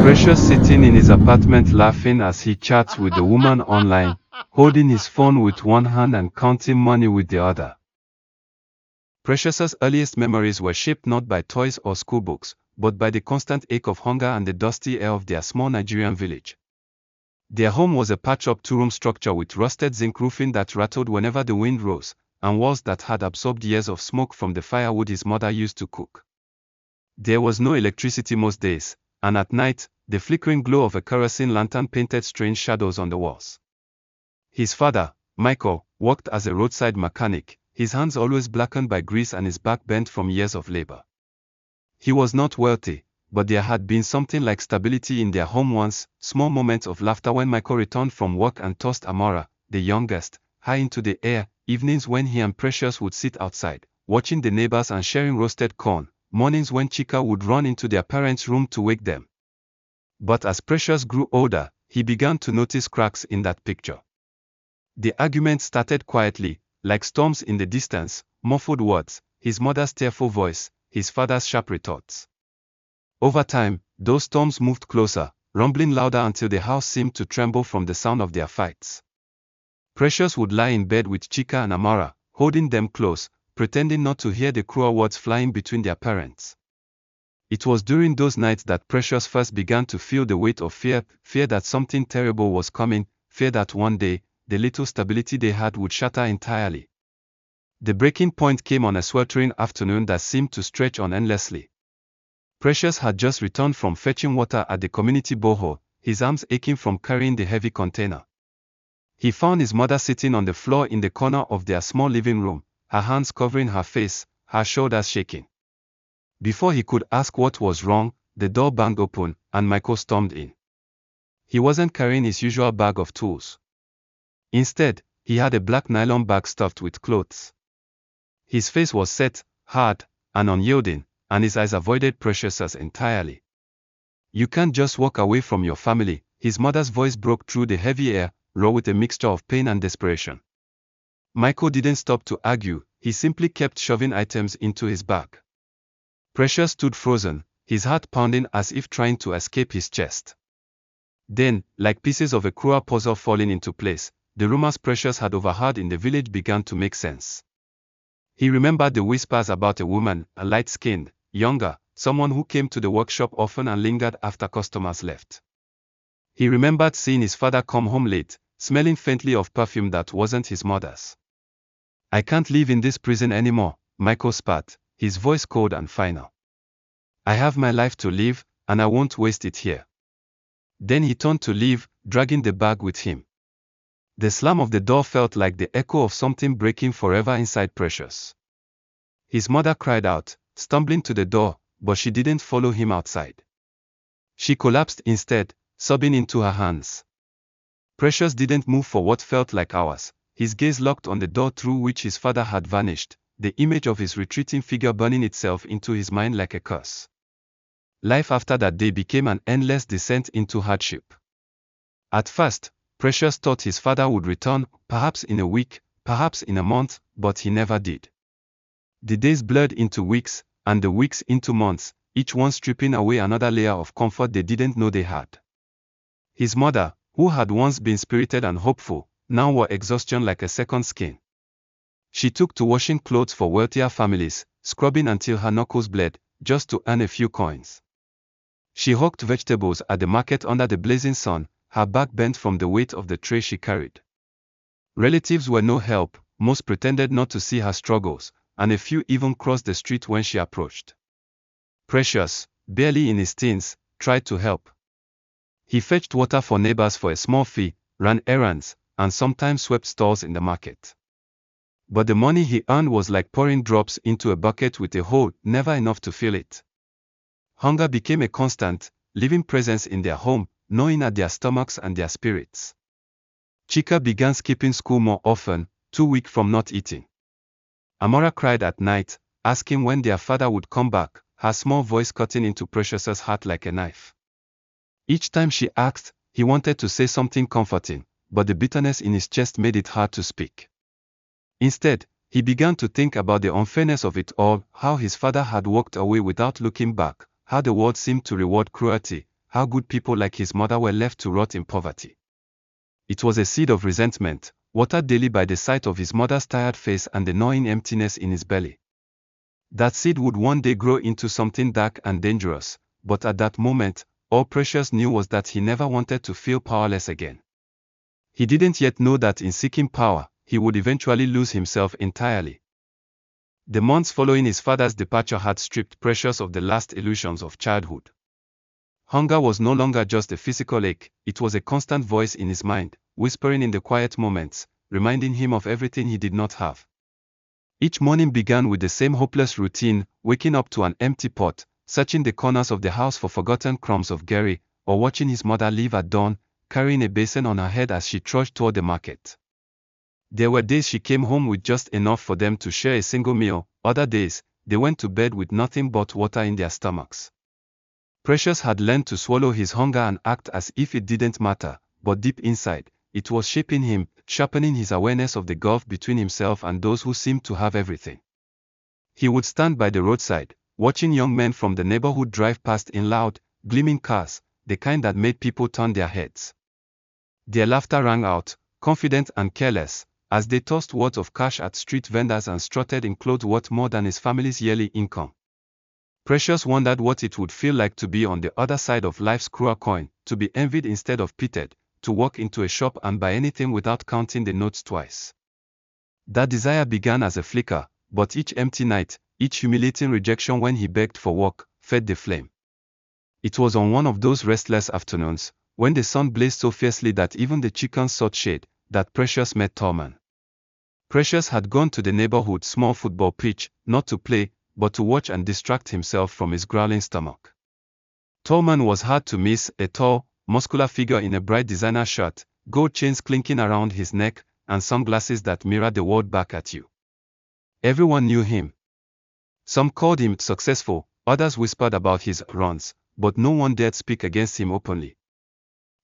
Precious sitting in his apartment laughing as he chats with the woman online, holding his phone with one hand and counting money with the other. Precious's earliest memories were shaped not by toys or schoolbooks, but by the constant ache of hunger and the dusty air of their small Nigerian village. Their home was a patch-up two-room structure with rusted zinc roofing that rattled whenever the wind rose, and walls that had absorbed years of smoke from the firewood his mother used to cook. There was no electricity most days, and at night, the flickering glow of a kerosene lantern painted strange shadows on the walls. His father, Michael, worked as a roadside mechanic, his hands always blackened by grease and his back bent from years of labor. He was not wealthy, but there had been something like stability in their home once, small moments of laughter when Michael returned from work and tossed Amara, the youngest, high into the air, evenings when he and Precious would sit outside, watching the neighbors and sharing roasted corn, mornings when Chika would run into their parents' room to wake them. But as Precious grew older, he began to notice cracks in that picture. The arguments started quietly, like storms in the distance, muffled words, his mother's tearful voice, his father's sharp retorts. Over time, those storms moved closer, rumbling louder until the house seemed to tremble from the sound of their fights. Precious would lie in bed with Chika and Amara, holding them close, pretending not to hear the cruel words flying between their parents. It was during those nights that Precious first began to feel the weight of fear that something terrible was coming, fear that one day, the little stability they had would shatter entirely. The breaking point came on a sweltering afternoon that seemed to stretch on endlessly. Precious had just returned from fetching water at the community borehole, his arms aching from carrying the heavy container. He found his mother sitting on the floor in the corner of their small living room, her hands covering her face, her shoulders shaking. Before he could ask what was wrong, the door banged open, and Michael stormed in. He wasn't carrying his usual bag of tools. Instead, he had a black nylon bag stuffed with clothes. His face was set, hard, and unyielding, and his eyes avoided Precious's entirely. "You can't just walk away from your family," his mother's voice broke through the heavy air, raw with a mixture of pain and desperation. Michael didn't stop to argue, he simply kept shoving items into his bag. Precious stood frozen, his heart pounding as if trying to escape his chest. Then, like pieces of a cruel puzzle falling into place, the rumors Precious had overheard in the village began to make sense. He remembered the whispers about a woman, a light-skinned, younger, someone who came to the workshop often and lingered after customers left. He remembered seeing his father come home late, smelling faintly of perfume that wasn't his mother's. "I can't live in this prison anymore," Michael spat, his voice cold and final. "I have my life to live, and I won't waste it here." Then he turned to leave, dragging the bag with him. The slam of the door felt like the echo of something breaking forever inside Precious. His mother cried out, stumbling to the door, but she didn't follow him outside. She collapsed instead, sobbing into her hands. Precious didn't move for what felt like hours, his gaze locked on the door through which his father had vanished, the image of his retreating figure burning itself into his mind like a curse. Life after that day became an endless descent into hardship. At first, Precious thought his father would return, perhaps in a week, perhaps in a month, but he never did. The days blurred into weeks, and the weeks into months, each one stripping away another layer of comfort they didn't know they had. His mother, who had once been spirited and hopeful, now wore exhaustion like a second skin. She took to washing clothes for wealthier families, scrubbing until her knuckles bled, just to earn a few coins. She hawked vegetables at the market under the blazing sun, her back bent from the weight of the tray she carried. Relatives were no help, most pretended not to see her struggles, and a few even crossed the street when she approached. Precious, barely in his teens, tried to help. He fetched water for neighbors for a small fee, ran errands, and sometimes swept stalls in the market. But the money he earned was like pouring drops into a bucket with a hole, never enough to fill it. Hunger became a constant, living presence in their home, gnawing at their stomachs and their spirits. Chika began skipping school more often, too weak from not eating. Amara cried at night, asking when their father would come back, her small voice cutting into Precious's heart like a knife. Each time she asked, he wanted to say something comforting, but the bitterness in his chest made it hard to speak. Instead, he began to think about the unfairness of it all, how his father had walked away without looking back, how the world seemed to reward cruelty, how good people like his mother were left to rot in poverty. It was a seed of resentment, watered daily by the sight of his mother's tired face and the gnawing emptiness in his belly. That seed would one day grow into something dark and dangerous, but at that moment, all Precious knew was that he never wanted to feel powerless again. He didn't yet know that in seeking power, he would eventually lose himself entirely. The months following his father's departure had stripped Precious of the last illusions of childhood. Hunger was no longer just a physical ache, it was a constant voice in his mind, whispering in the quiet moments, reminding him of everything he did not have. Each morning began with the same hopeless routine, waking up to an empty pot, searching the corners of the house for forgotten crumbs of Gary, or watching his mother leave at dawn, carrying a basin on her head as she trudged toward the market. There were days she came home with just enough for them to share a single meal, other days, they went to bed with nothing but water in their stomachs. Precious had learned to swallow his hunger and act as if it didn't matter, but deep inside, it was shaping him, sharpening his awareness of the gulf between himself and those who seemed to have everything. He would stand by the roadside, watching young men from the neighborhood drive past in loud, gleaming cars, the kind that made people turn their heads. Their laughter rang out, confident and careless, as they tossed wads of cash at street vendors and strutted in clothes worth more than his family's yearly income. Precious wondered what it would feel like to be on the other side of life's cruel coin, to be envied instead of pitied, to walk into a shop and buy anything without counting the notes twice. That desire began as a flicker, but each empty night, each humiliating rejection when he begged for work, fed the flame. It was on one of those restless afternoons, when the sun blazed so fiercely that even the chickens sought shade, that Precious met Tallman. Precious had gone to the neighborhood small football pitch, not to play, but to watch and distract himself from his growling stomach. Tallman was hard to miss, a tall, muscular figure in a bright designer shirt, gold chains clinking around his neck, and sunglasses that mirrored the world back at you. Everyone knew him. Some called him successful, others whispered about his runs, but no one dared speak against him openly.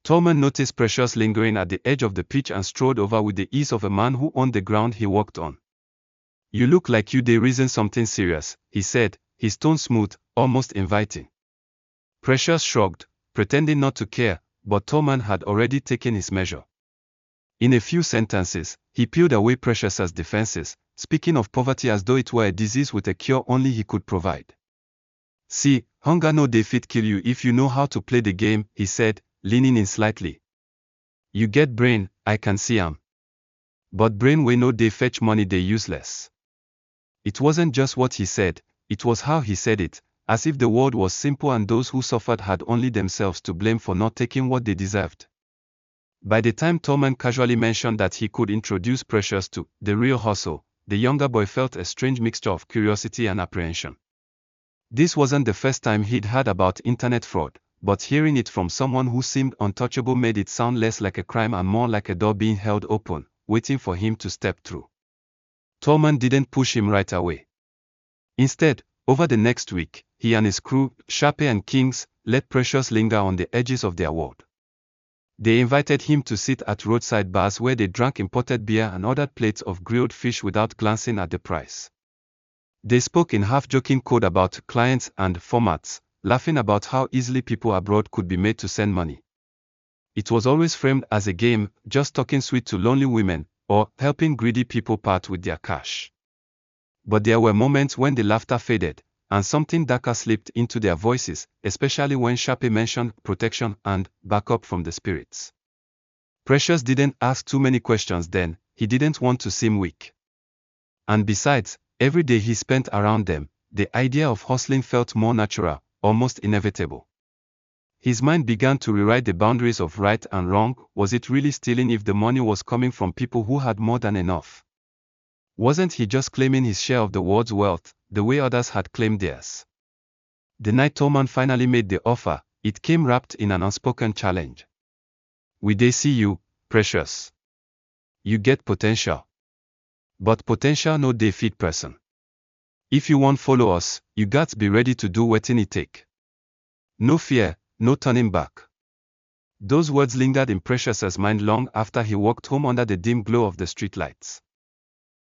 Tallman noticed Precious lingering at the edge of the pitch and strode over with the ease of a man who owned the ground he walked on. "You look like you dey reason something serious," he said, his tone smooth, almost inviting. Precious shrugged, pretending not to care, but Tallman had already taken his measure. In a few sentences, he peeled away Precious's defenses, speaking of poverty as though it were a disease with a cure only he could provide. "See, hunger no dey fit kill you if you know how to play the game," he said, leaning in slightly. "You get brain, I can see am. But brain wey no dey fetch money dey useless." It wasn't just what he said, it was how he said it, as if the world was simple and those who suffered had only themselves to blame for not taking what they deserved. By the time Tallman casually mentioned that he could introduce Precious to the real hustle, the younger boy felt a strange mixture of curiosity and apprehension. This wasn't the first time he'd heard about internet fraud, but hearing it from someone who seemed untouchable made it sound less like a crime and more like a door being held open, waiting for him to step through. Tallman didn't push him right away. Instead, over the next week, he and his crew, Sharpe and Kings, let Precious linger on the edges of their world. They invited him to sit at roadside bars where they drank imported beer and ordered plates of grilled fish without glancing at the price. They spoke in half-joking code about clients and formats, laughing about how easily people abroad could be made to send money. It was always framed as a game, just talking sweet to lonely women, or helping greedy people part with their cash. But there were moments when the laughter faded, and something darker slipped into their voices, especially when Sharpe mentioned protection and backup from the spirits. Precious didn't ask too many questions then, he didn't want to seem weak. And besides, every day he spent around them, the idea of hustling felt more natural, almost inevitable. His mind began to rewrite the boundaries of right and wrong. Was it really stealing if the money was coming from people who had more than enough? Wasn't he just claiming his share of the world's wealth, the way others had claimed theirs? The night Tallman finally made the offer, it came wrapped in an unspoken challenge. "We dey see you, Precious. You get potential. But potential no dey feed person. If you want follow us, you gats be ready to do wetin it take. No fear, no turning back." Those words lingered in Precious's mind long after he walked home under the dim glow of the streetlights.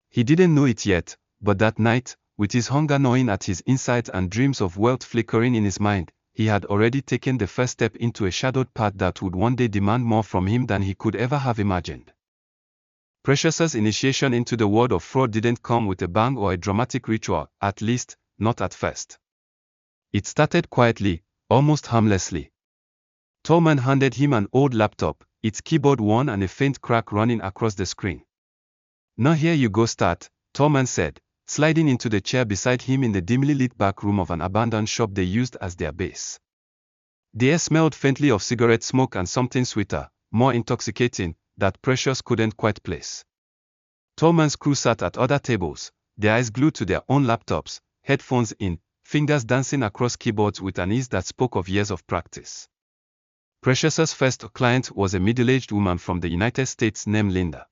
He didn't know it yet, but that night, with his hunger gnawing at his insides and dreams of wealth flickering in his mind, he had already taken the first step into a shadowed path that would one day demand more from him than he could ever have imagined. Precious's initiation into the world of fraud didn't come with a bang or a dramatic ritual, at least, not at first. It started quietly, almost harmlessly. Tallman handed him an old laptop, its keyboard worn and a faint crack running across the screen. "Now here you go, start," Tallman said, sliding into the chair beside him in the dimly lit back room of an abandoned shop they used as their base. The air smelled faintly of cigarette smoke and something sweeter, more intoxicating, that Precious couldn't quite place. Tallman's crew sat at other tables, their eyes glued to their own laptops, headphones in, fingers dancing across keyboards with an ease that spoke of years of practice. Precious's first client was a middle-aged woman from the United States named Linda.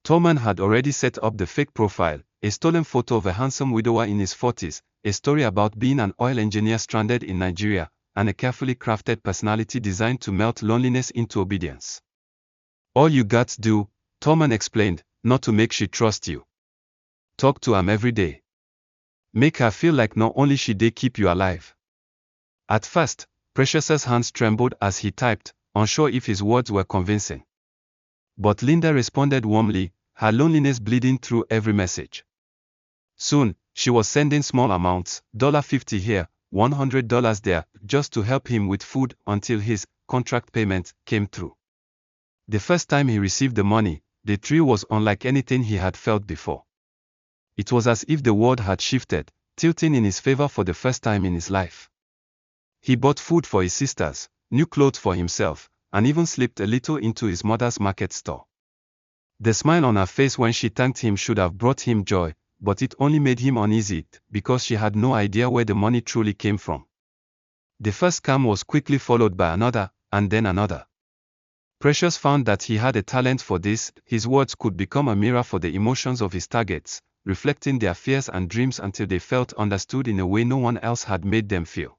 Tallman had already set up the fake profile, a stolen photo of a handsome widower in his 40s, a story about being an oil engineer stranded in Nigeria, and a carefully crafted personality designed to melt loneliness into obedience. "All you got do," Tallman explained, "not to make she trust you. Talk to am every day. Make her feel like not only she dey keep you alive." At first, Precious's hands trembled as he typed, unsure if his words were convincing. But Linda responded warmly, her loneliness bleeding through every message. Soon, she was sending small amounts, $50 here, $100 there, just to help him with food until his contract payment came through. The first time he received the money, the thrill was unlike anything he had felt before. It was as if the world had shifted, tilting in his favor for the first time in his life. He bought food for his sisters, new clothes for himself, and even slipped a little into his mother's market store. The smile on her face when she thanked him should have brought him joy, but it only made him uneasy, because she had no idea where the money truly came from. The first scam was quickly followed by another, and then another. Precious found that he had a talent for this. His words could become a mirror for the emotions of his targets, reflecting their fears and dreams until they felt understood in a way no one else had made them feel.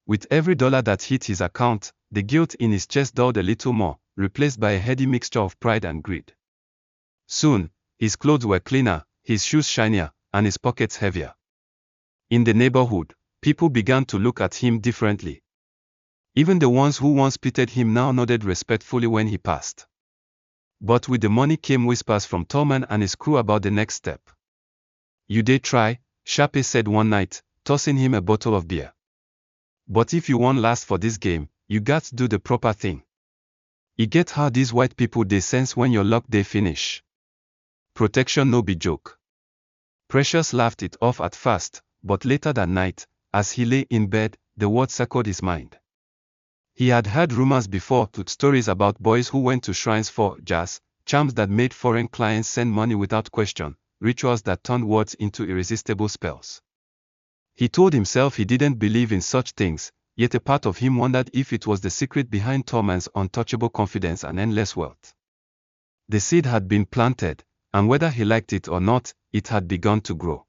With every dollar that hit his account, the guilt in his chest dulled a little more, replaced by a heady mixture of pride and greed. Soon, his clothes were cleaner, his shoes shinier, and his pockets heavier. In the neighborhood, people began to look at him differently. Even the ones who once pitied him now nodded respectfully when he passed. But with the money came whispers from Tallman and his crew about the next step. "You dey try," Sharpe said one night, tossing him a bottle of beer. "But if you want last for this game, you got do the proper thing. E get how these white people dey sense when your luck dey finish. Protection no be joke." Precious laughed it off at first, but later that night, as he lay in bed, the word circled his mind. He had heard rumors before, stories about boys who went to shrines for jazz, charms that made foreign clients send money without question, rituals that turned words into irresistible spells. He told himself he didn't believe in such things, yet a part of him wondered if it was the secret behind Tallman's untouchable confidence and endless wealth. The seed had been planted, and whether he liked it or not, it had begun to grow.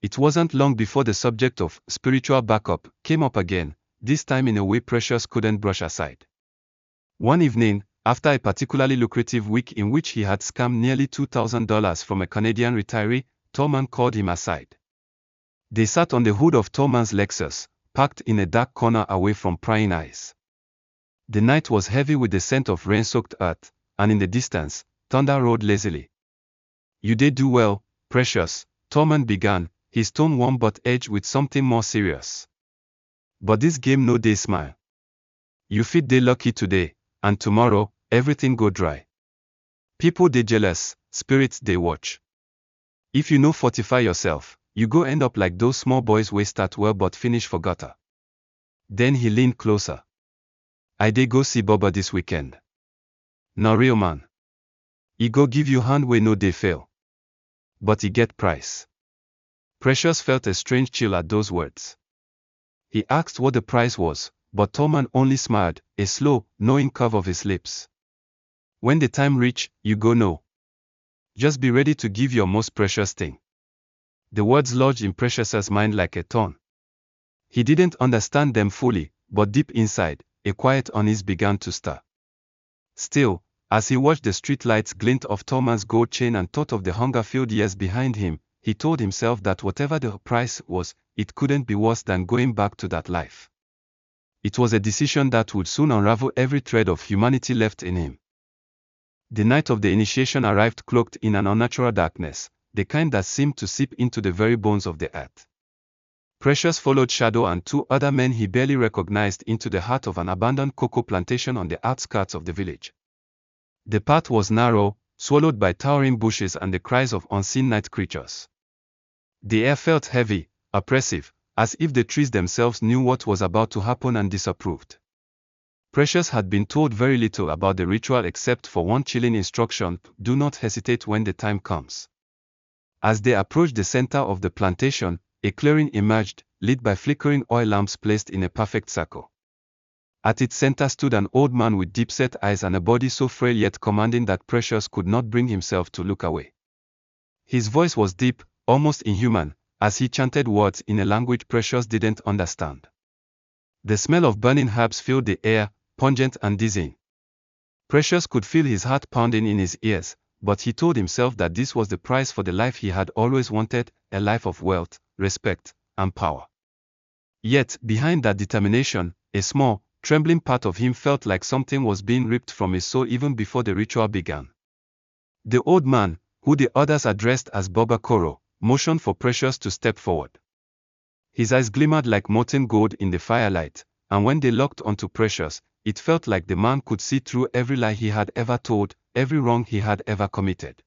It wasn't long before the subject of spiritual backup came up again, this time in a way Precious couldn't brush aside. One evening, after a particularly lucrative week in which he had scammed nearly $2,000 from a Canadian retiree, Tallman called him aside. They sat on the hood of Tallman's Lexus, parked in a dark corner away from prying eyes. The night was heavy with the scent of rain-soaked earth, and in the distance, thunder rolled lazily. "You dey do well, Precious," Tallman began, his tone warm but edged with something more serious. "But this game no dey smile. You fit dey lucky today, and tomorrow, everything go dry. People dey jealous, spirits dey watch. If you no fortify yourself, you go end up like those small boys wey start well but finish for gutter." Then he leaned closer. "I dey go see Bubba this weekend. Na real man. He go give you hand wey no dey fail. But he get price." Precious felt a strange chill at those words. He asked what the price was, but Tallman only smiled, a slow, knowing curve of his lips. "When the time reach, you go know. Just be ready to give your most precious thing." The words lodged in Precious's mind like a thorn. He didn't understand them fully, but deep inside, a quiet unease began to stir. Still, as he watched the street lights glint off Tallman's gold chain and thought of the hunger-filled years behind him, he told himself that whatever the price was, it couldn't be worse than going back to that life. It was a decision that would soon unravel every thread of humanity left in him. The night of the initiation arrived cloaked in an unnatural darkness, the kind that seemed to seep into the very bones of the earth. Precious followed Shadow and two other men he barely recognized into the heart of an abandoned cocoa plantation on the outskirts of the village. The path was narrow, swallowed by towering bushes and the cries of unseen night creatures. The air felt heavy, oppressive, as if the trees themselves knew what was about to happen and disapproved. Precious had been told very little about the ritual except for one chilling instruction: do not hesitate when the time comes. As they approached the center of the plantation, a clearing emerged, lit by flickering oil lamps placed in a perfect circle. At its center stood an old man with deep-set eyes and a body so frail yet commanding that Precious could not bring himself to look away. His voice was deep, almost inhuman, as he chanted words in a language Precious didn't understand. The smell of burning herbs filled the air, pungent and dizzying. Precious could feel his heart pounding in his ears, but he told himself that this was the price for the life he had always wanted, a life of wealth, respect, and power. Yet, behind that determination, a small, trembling part of him felt like something was being ripped from his soul even before the ritual began. The old man, who the others addressed as Baba Koro, motioned for Precious to step forward. His eyes glimmered like molten gold in the firelight, and when they locked onto Precious, it felt like the man could see through every lie he had ever told, every wrong he had ever committed.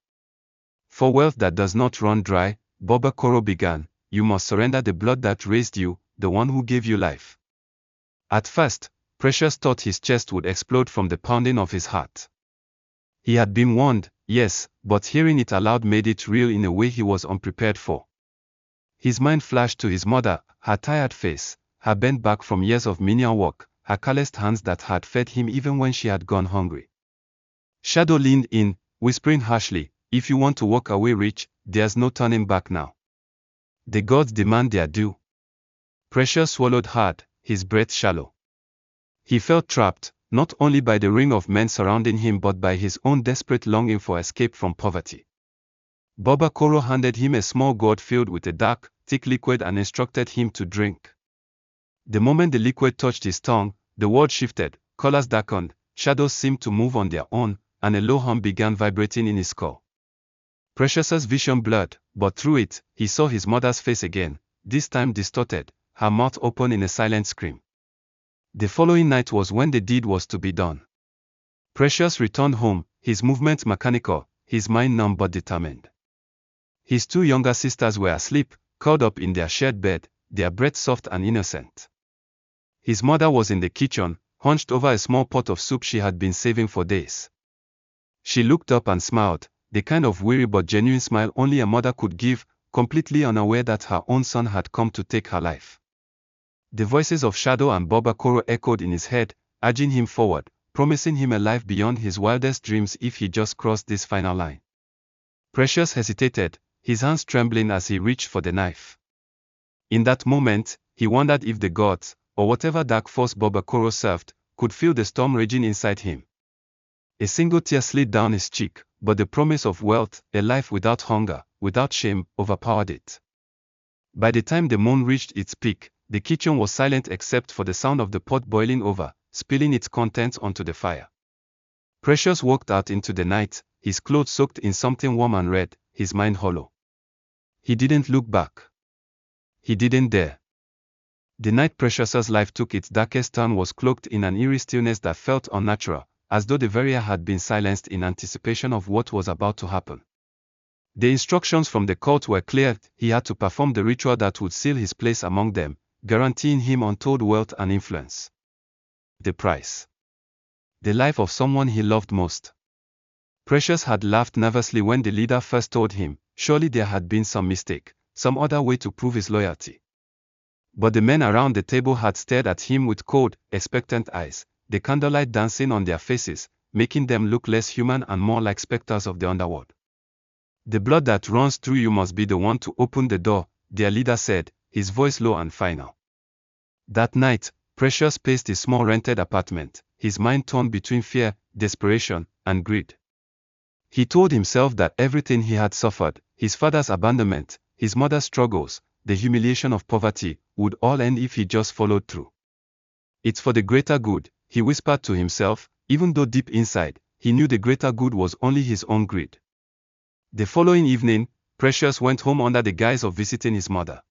For wealth that does not run dry, Baba Koro began, you must surrender the blood that raised you, the one who gave you life. At first, Precious thought his chest would explode from the pounding of his heart. He had been warned, yes, but hearing it aloud made it real in a way he was unprepared for. His mind flashed to his mother, her tired face, her bent back from years of menial work, her calloused hands that had fed him even when she had gone hungry. Shadow leaned in, whispering harshly, if you want to walk away rich, there's no turning back now. The gods demand their due. Precious swallowed hard, his breath shallow. He felt trapped, not only by the ring of men surrounding him but by his own desperate longing for escape from poverty. Baba Koro handed him a small gourd filled with a dark, thick liquid and instructed him to drink. The moment the liquid touched his tongue, the world shifted, colors darkened, shadows seemed to move on their own, and a low hum began vibrating in his skull. Precious's vision blurred, but through it, he saw his mother's face again, this time distorted, her mouth open in a silent scream. The following night was when the deed was to be done. Precious returned home, his movements mechanical, his mind numb but determined. His two younger sisters were asleep, curled up in their shared bed, their breath soft and innocent. His mother was in the kitchen, hunched over a small pot of soup she had been saving for days. She looked up and smiled, the kind of weary but genuine smile only a mother could give, completely unaware that her own son had come to take her life. The voices of Shadow and Baba Koro echoed in his head, urging him forward, promising him a life beyond his wildest dreams if he just crossed this final line. Precious hesitated, his hands trembling as he reached for the knife. In that moment, he wondered if the gods, or whatever dark force Baba Koro served, could feel the storm raging inside him. A single tear slid down his cheek, but the promise of wealth, a life without hunger, without shame, overpowered it. By the time the moon reached its peak, the kitchen was silent except for the sound of the pot boiling over, spilling its contents onto the fire. Precious walked out into the night, his clothes soaked in something warm and red, his mind hollow. He didn't look back. He didn't dare. The night Precious's life took its darkest turn was cloaked in an eerie stillness that felt unnatural, as though the very air had been silenced in anticipation of what was about to happen. The instructions from the cult were clear: he had to perform the ritual that would seal his place among them, guaranteeing him untold wealth and influence. The price. The life of someone he loved most. Precious had laughed nervously when the leader first told him, surely there had been some mistake, some other way to prove his loyalty. But the men around the table had stared at him with cold, expectant eyes, the candlelight dancing on their faces, making them look less human and more like specters of the underworld. The blood that runs through you must be the one to open the door, their leader said, his voice low and final. That night, Precious paced his small rented apartment, his mind torn between fear, desperation, and greed. He told himself that everything he had suffered, his father's abandonment, his mother's struggles, the humiliation of poverty, would all end if he just followed through. It's for the greater good, he whispered to himself, even though deep inside, he knew the greater good was only his own greed. The following evening, Precious went home under the guise of visiting his mother.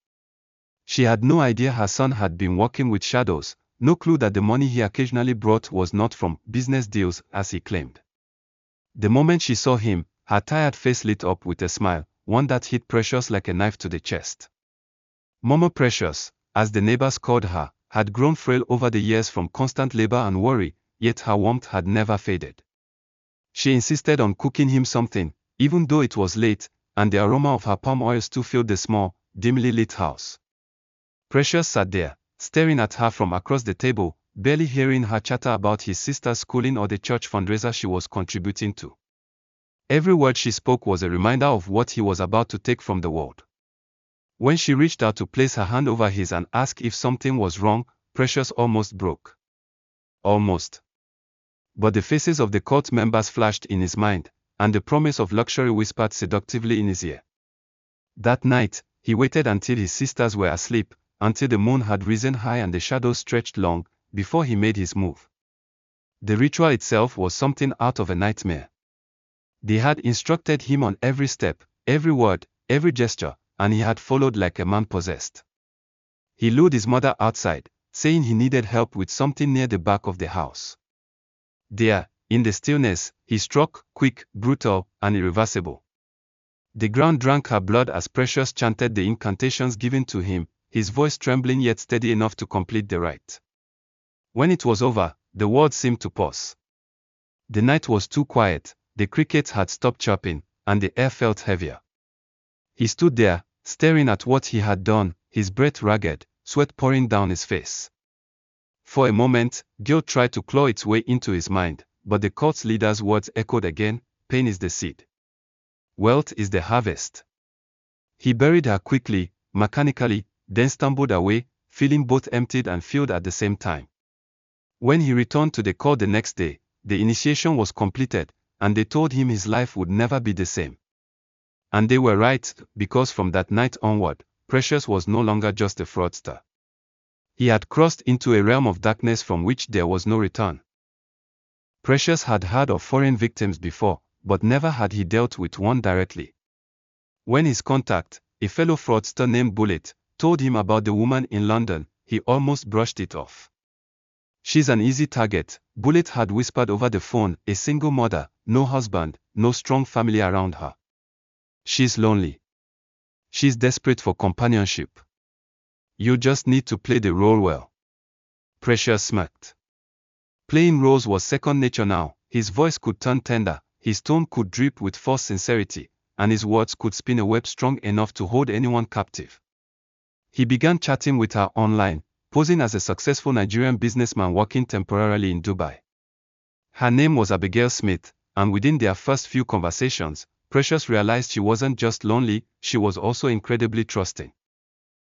She had no idea her son had been working with shadows, no clue that the money he occasionally brought was not from business deals as he claimed. The moment she saw him, her tired face lit up with a smile, one that hit Precious like a knife to the chest. Momo Precious, as the neighbors called her, had grown frail over the years from constant labor and worry, yet her warmth had never faded. She insisted on cooking him something, even though it was late, and the aroma of her palm oil still filled the small, dimly lit house. Precious sat there, staring at her from across the table, barely hearing her chatter about his sister's schooling or the church fundraiser she was contributing to. Every word she spoke was a reminder of what he was about to take from the world. When she reached out to place her hand over his and ask if something was wrong, Precious almost broke. Almost. But the faces of the cult members flashed in his mind, and the promise of luxury whispered seductively in his ear. That night, he waited until his sisters were asleep, until the moon had risen high and the shadows stretched long, before he made his move. The ritual itself was something out of a nightmare. They had instructed him on every step, every word, every gesture, and he had followed like a man possessed. He lured his mother outside, saying he needed help with something near the back of the house. There, in the stillness, he struck, quick, brutal, and irreversible. The ground drank her blood as Precious chanted the incantations given to him, his voice trembling yet steady enough to complete the rite. When it was over, the world seemed to pause. The night was too quiet, the crickets had stopped chirping, and the air felt heavier. He stood there, staring at what he had done, his breath ragged, sweat pouring down his face. For a moment, guilt tried to claw its way into his mind, but the cult's leader's words echoed again, pain is the seed. Wealth is the harvest. He buried her quickly, mechanically, then stumbled away, feeling both emptied and filled at the same time. When he returned to the cult the next day, the initiation was completed, and they told him his life would never be the same. And they were right, because from that night onward, Precious was no longer just a fraudster. He had crossed into a realm of darkness from which there was no return. Precious had heard of foreign victims before, but never had he dealt with one directly. When his contact, a fellow fraudster named Bullet, told him about the woman in London, he almost brushed it off. She's an easy target, Bullet had whispered over the phone, a single mother, no husband, no strong family around her. She's lonely. She's desperate for companionship. You just need to play the role well. Precious smirked. Playing roles was second nature now, his voice could turn tender, his tone could drip with false sincerity, and his words could spin a web strong enough to hold anyone captive. He began chatting with her online, posing as a successful Nigerian businessman working temporarily in Dubai. Her name was Abigail Smith, and within their first few conversations, Precious realized she wasn't just lonely, she was also incredibly trusting.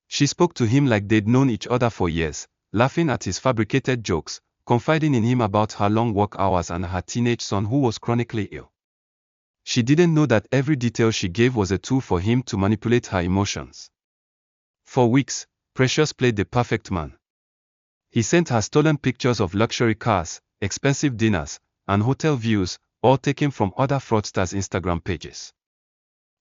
She spoke to him like they'd known each other for years, laughing at his fabricated jokes, confiding in him about her long work hours and her teenage son who was chronically ill. She didn't know that every detail she gave was a tool for him to manipulate her emotions. For weeks, Precious played the perfect man. He sent her stolen pictures of luxury cars, expensive dinners, and hotel views, all taken from other fraudsters' Instagram pages.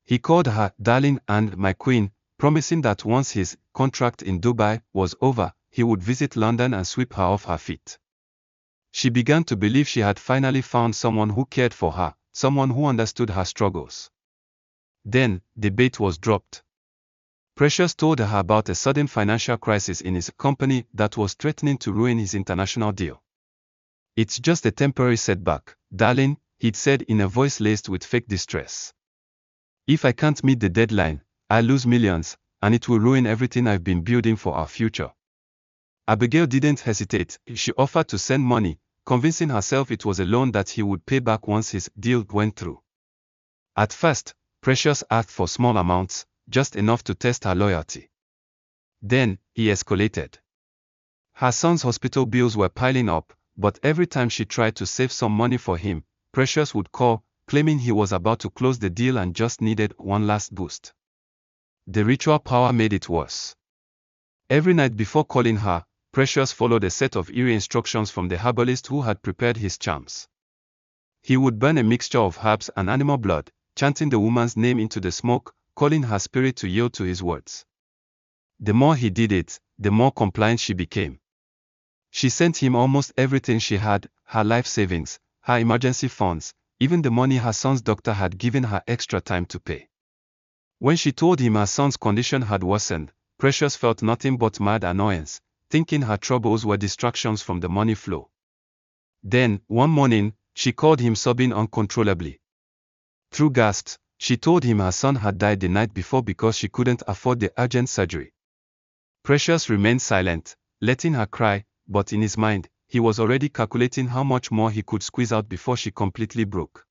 He called her darling and my queen, promising that once his contract in Dubai was over, he would visit London and sweep her off her feet. She began to believe she had finally found someone who cared for her, someone who understood her struggles. Then, the bait was dropped. Precious told her about a sudden financial crisis in his company that was threatening to ruin his international deal. It's just a temporary setback, darling, he'd said in a voice laced with fake distress. If I can't meet the deadline, I'll lose millions, and it will ruin everything I've been building for our future. Abigail didn't hesitate, she offered to send money, convincing herself it was a loan that he would pay back once his deal went through. At first, Precious asked for small amounts, just enough to test her loyalty. Then, he escalated. Her son's hospital bills were piling up, but every time she tried to save some money for him, Precious would call, claiming he was about to close the deal and just needed one last boost. The ritual power made it worse. Every night before calling her, Precious followed a set of eerie instructions from the herbalist who had prepared his charms. He would burn a mixture of herbs and animal blood, chanting the woman's name into the smoke, calling her spirit to yield to his words. The more he did it, the more compliant she became. She sent him almost everything she had, her life savings, her emergency funds, even the money her son's doctor had given her extra time to pay. When she told him her son's condition had worsened, Precious felt nothing but mad annoyance, thinking her troubles were distractions from the money flow. Then, one morning, she called him sobbing uncontrollably. Through gasps, she told him her son had died the night before because she couldn't afford the urgent surgery. Precious remained silent, letting her cry, but in his mind, he was already calculating how much more he could squeeze out before she completely broke.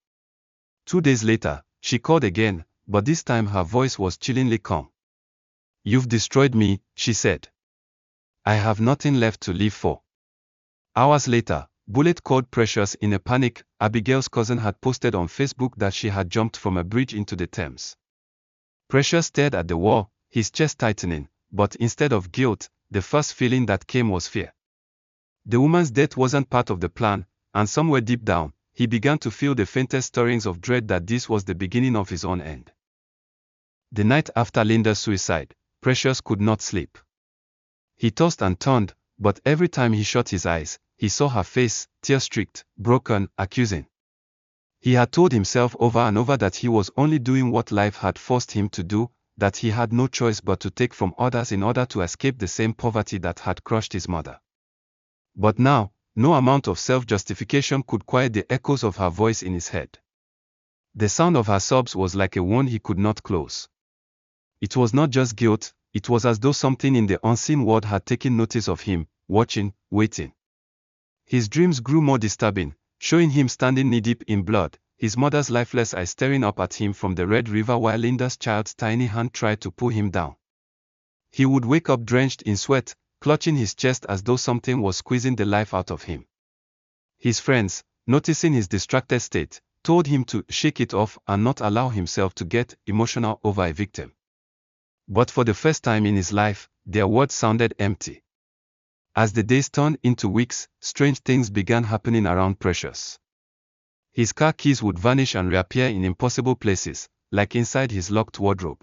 2 days later, she called again, but this time her voice was chillingly calm. "You've destroyed me," she said. "I have nothing left to live for." Hours later, Bullet called Precious in a panic. Abigail's cousin had posted on Facebook that she had jumped from a bridge into the Thames. Precious stared at the wall, his chest tightening, but instead of guilt, the first feeling that came was fear. The woman's death wasn't part of the plan, and somewhere deep down, he began to feel the faintest stirrings of dread that this was the beginning of his own end. The night after Linda's suicide, Precious could not sleep. He tossed and turned, but every time he shut his eyes, he saw her face, tear-streaked, broken, accusing. He had told himself over and over that he was only doing what life had forced him to do, that he had no choice but to take from others in order to escape the same poverty that had crushed his mother. But now, no amount of self-justification could quiet the echoes of her voice in his head. The sound of her sobs was like a wound he could not close. It was not just guilt, it was as though something in the unseen world had taken notice of him, watching, waiting. His dreams grew more disturbing, showing him standing knee-deep in blood, his mother's lifeless eyes staring up at him from the Red River while Linda's child's tiny hand tried to pull him down. He would wake up drenched in sweat, clutching his chest as though something was squeezing the life out of him. His friends, noticing his distracted state, told him to shake it off and not allow himself to get emotional over a victim. But for the first time in his life, their words sounded empty. As the days turned into weeks, strange things began happening around Precious. His car keys would vanish and reappear in impossible places, like inside his locked wardrobe.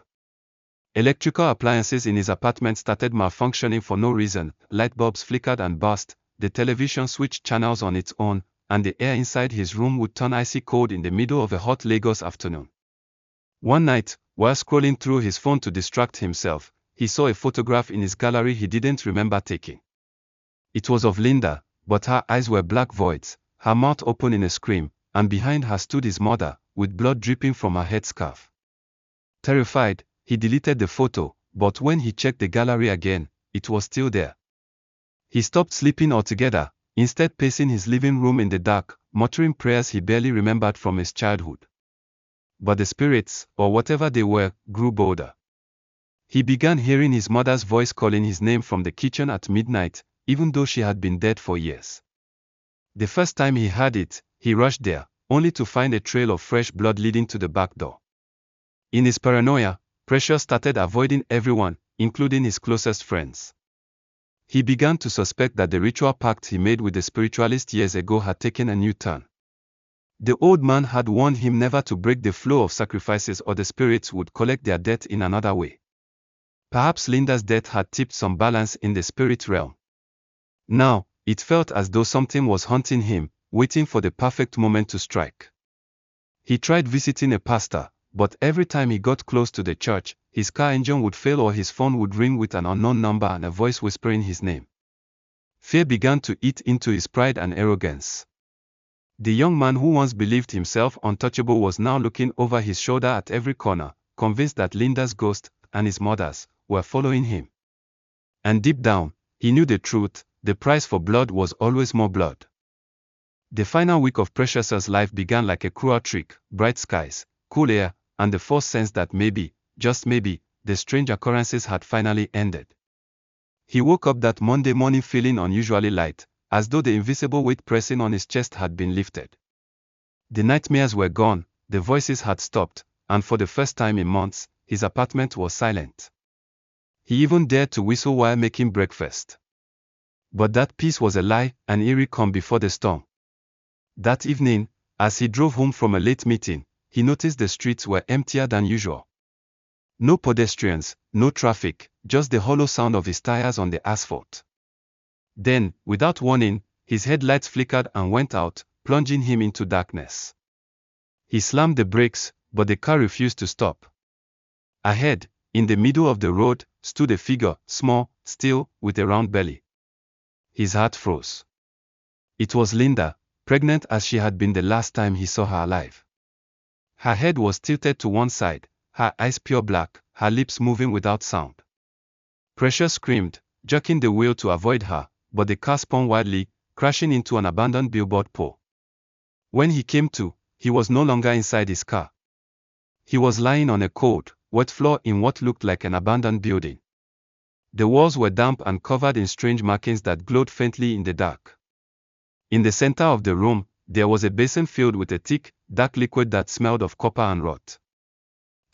Electrical appliances in his apartment started malfunctioning for no reason, light bulbs flickered and burst, the television switched channels on its own, and the air inside his room would turn icy cold in the middle of a hot Lagos afternoon. One night, while scrolling through his phone to distract himself, he saw a photograph in his gallery he didn't remember taking. It was of Linda, but her eyes were black voids, her mouth open in a scream, and behind her stood his mother, with blood dripping from her headscarf. Terrified, he deleted the photo, but when he checked the gallery again, it was still there. He stopped sleeping altogether, instead pacing his living room in the dark, muttering prayers he barely remembered from his childhood. But the spirits, or whatever they were, grew bolder. He began hearing his mother's voice calling his name from the kitchen at midnight, even though she had been dead for years. The first time he heard it, he rushed there, only to find a trail of fresh blood leading to the back door. In his paranoia, Precious started avoiding everyone, including his closest friends. He began to suspect that the ritual pact he made with the spiritualist years ago had taken a new turn. The old man had warned him never to break the flow of sacrifices or the spirits would collect their debt in another way. Perhaps Linda's death had tipped some balance in the spirit realm. Now, it felt as though something was haunting him, waiting for the perfect moment to strike. He tried visiting a pastor, but every time he got close to the church, his car engine would fail or his phone would ring with an unknown number and a voice whispering his name. Fear began to eat into his pride and arrogance. The young man who once believed himself untouchable was now looking over his shoulder at every corner, convinced that Linda's ghost, and his mother's, were following him. And deep down, he knew the truth, the price for blood was always more blood. The final week of Precious's life began like a cruel trick, bright skies, cool air, and the false sense that maybe, just maybe, the strange occurrences had finally ended. He woke up that Monday morning feeling unusually light, as though the invisible weight pressing on his chest had been lifted. The nightmares were gone, the voices had stopped, and for the first time in months, his apartment was silent. He even dared to whistle while making breakfast. But that peace was a lie, an eerie calm before the storm. That evening, as he drove home from a late meeting, he noticed the streets were emptier than usual. No pedestrians, no traffic, just the hollow sound of his tires on the asphalt. Then, without warning, his headlights flickered and went out, plunging him into darkness. He slammed the brakes, but the car refused to stop. Ahead, in the middle of the road, stood a figure, small, still, with a round belly. His heart froze. It was Linda, pregnant as she had been the last time he saw her alive. Her head was tilted to one side, her eyes pure black, her lips moving without sound. Precious screamed, jerking the wheel to avoid her, but the car spun wildly, crashing into an abandoned billboard pole. When he came to, he was no longer inside his car. He was lying on a cold, wet floor in what looked like an abandoned building. The walls were damp and covered in strange markings that glowed faintly in the dark. In the center of the room, there was a basin filled with a thick, dark liquid that smelled of copper and rot.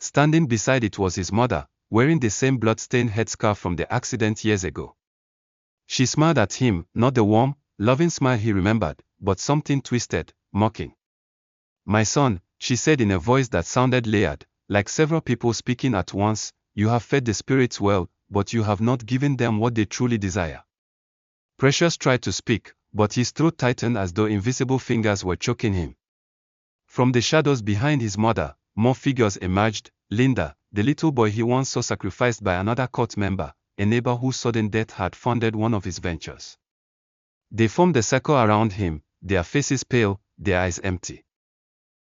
Standing beside it was his mother, wearing the same blood-stained headscarf from the accident years ago. She smiled at him, not the warm, loving smile he remembered, but something twisted, mocking. "My son," she said in a voice that sounded layered, like several people speaking at once, "you have fed the spirits well, but you have not given them what they truly desire." Precious tried to speak, but his throat tightened as though invisible fingers were choking him. From the shadows behind his mother, more figures emerged. Linda, the little boy he once saw sacrificed by another cult member, a neighbor whose sudden death had funded one of his ventures. They formed a circle around him, their faces pale, their eyes empty.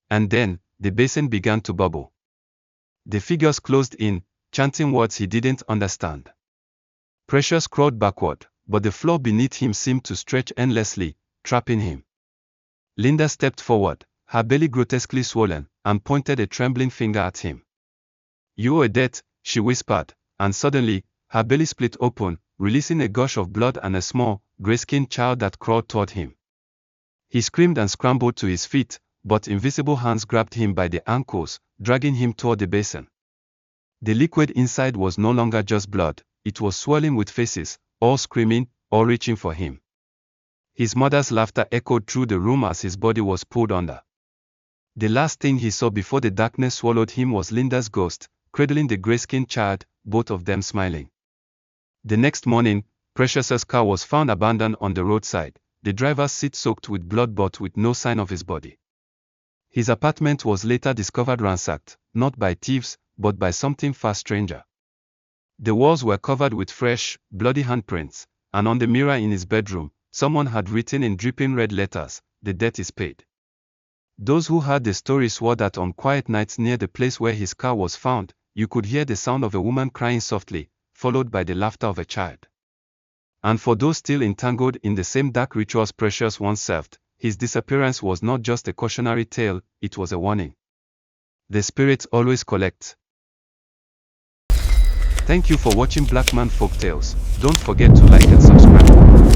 And then, the basin began to bubble. The figures closed in, chanting words he didn't understand. Precious crawled backward, but the floor beneath him seemed to stretch endlessly, trapping him. Linda stepped forward, her belly grotesquely swollen, and pointed a trembling finger at him. "You owe a debt," she whispered, and suddenly, her belly split open, releasing a gush of blood and a small, gray-skinned child that crawled toward him. He screamed and scrambled to his feet, but invisible hands grabbed him by the ankles, dragging him toward the basin. The liquid inside was no longer just blood, it was swirling with faces, all screaming, all reaching for him. His mother's laughter echoed through the room as his body was pulled under. The last thing he saw before the darkness swallowed him was Linda's ghost, cradling the gray-skinned child, both of them smiling. The next morning, Precious's car was found abandoned on the roadside, the driver's seat soaked with blood but with no sign of his body. His apartment was later discovered ransacked, not by thieves, but by something far stranger. The walls were covered with fresh, bloody handprints, and on the mirror in his bedroom, someone had written in dripping red letters, "The debt is paid." Those who heard the story swore that on quiet nights near the place where his car was found, you could hear the sound of a woman crying softly, followed by the laughter of a child. And for those still entangled in the same dark rituals Precious once served, his disappearance was not just a cautionary tale, it was a warning. The spirits always collect. Thank you for watching Black Man Folk Tales. Don't forget to like and subscribe.